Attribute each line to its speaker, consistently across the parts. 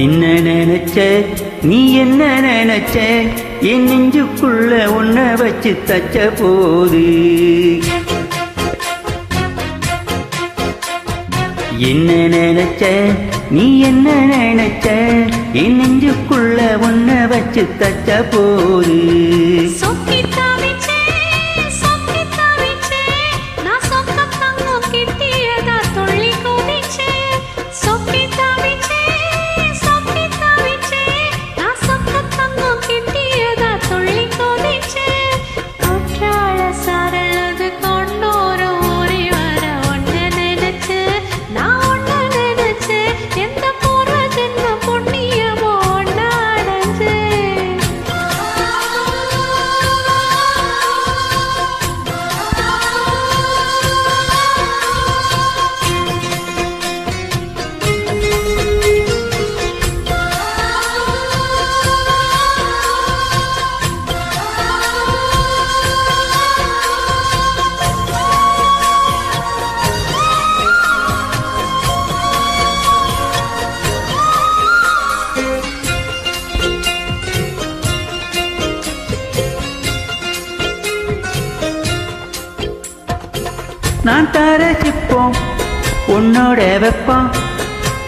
Speaker 1: என்ன நினைச்ச நீ என்ன நினைச்ச என் நெஞ்சுக்குள்ள உன்னை வச்சு தச்ச போது என்ன நினைச்ச நீ என்ன நினைச்ச என் நெஞ்சுக்குள்ள உன்னை வச்சு தச்ச போது நான் தரசிப்போம் உன்னோட வெப்பம்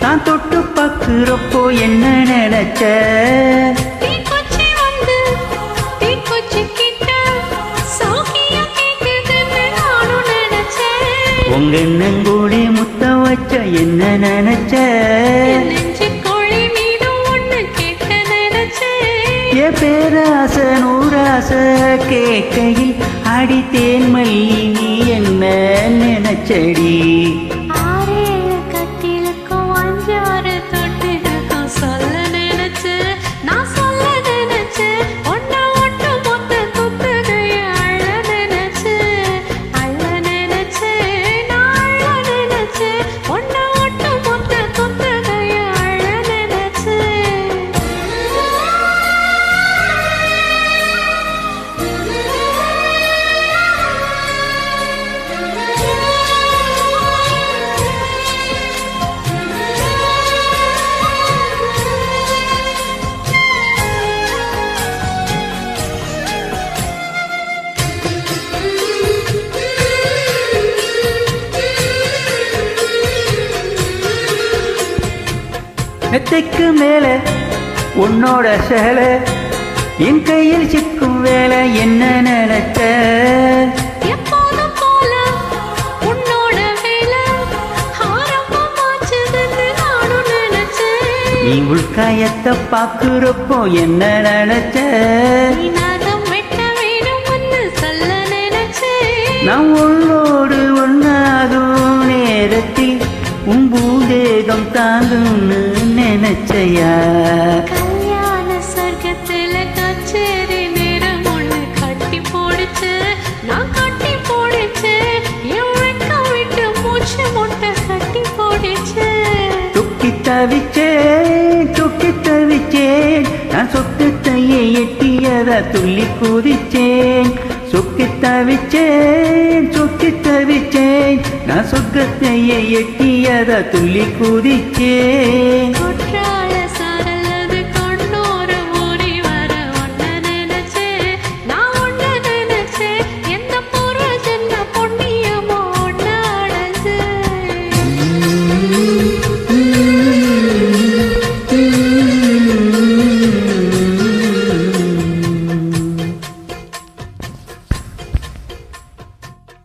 Speaker 1: நான் தொட்டு பார்க்கிறப்போ என்ன நினைச்ச உங்க நெங்கூடி முத்த வச்ச என்ன நினைச்ச ஏ பேராச நூராச கேட்கையில் அடித்தேன் மல்லி நீ என்ன நினைச்சடி மெத்தைக்கு மேல உன்னோட சேலை என் கையில் சிக்கும் வேலை என்ன நினைச்ச நீ உள்காயத்தை பாக்குறப்போ என்ன நினைச்ச நான் உன்னோடு ஒன்னாகும் நேரத்தில் உன் பூதேகம் தாங்கும்னு நினைச்சையா
Speaker 2: கல்யாண சொர்க்கத்துல கச்சேரி நேரம் ஒண்ணு கட்டி போடுச்சு நான் கட்டி போடுச்சு என் வெட்கம் விட்டு மூச்சு முட்டை கட்டி போடுச்சு
Speaker 1: தொக்கி தவிச்சேன் நான் சொத்து தையை எட்டியதா துள்ளி குதிச்சேன் சொக்கி தவிச்சேன் நான் சொர்க்கத்தையை எட்டியதா துள்ளி குதிச்சேன்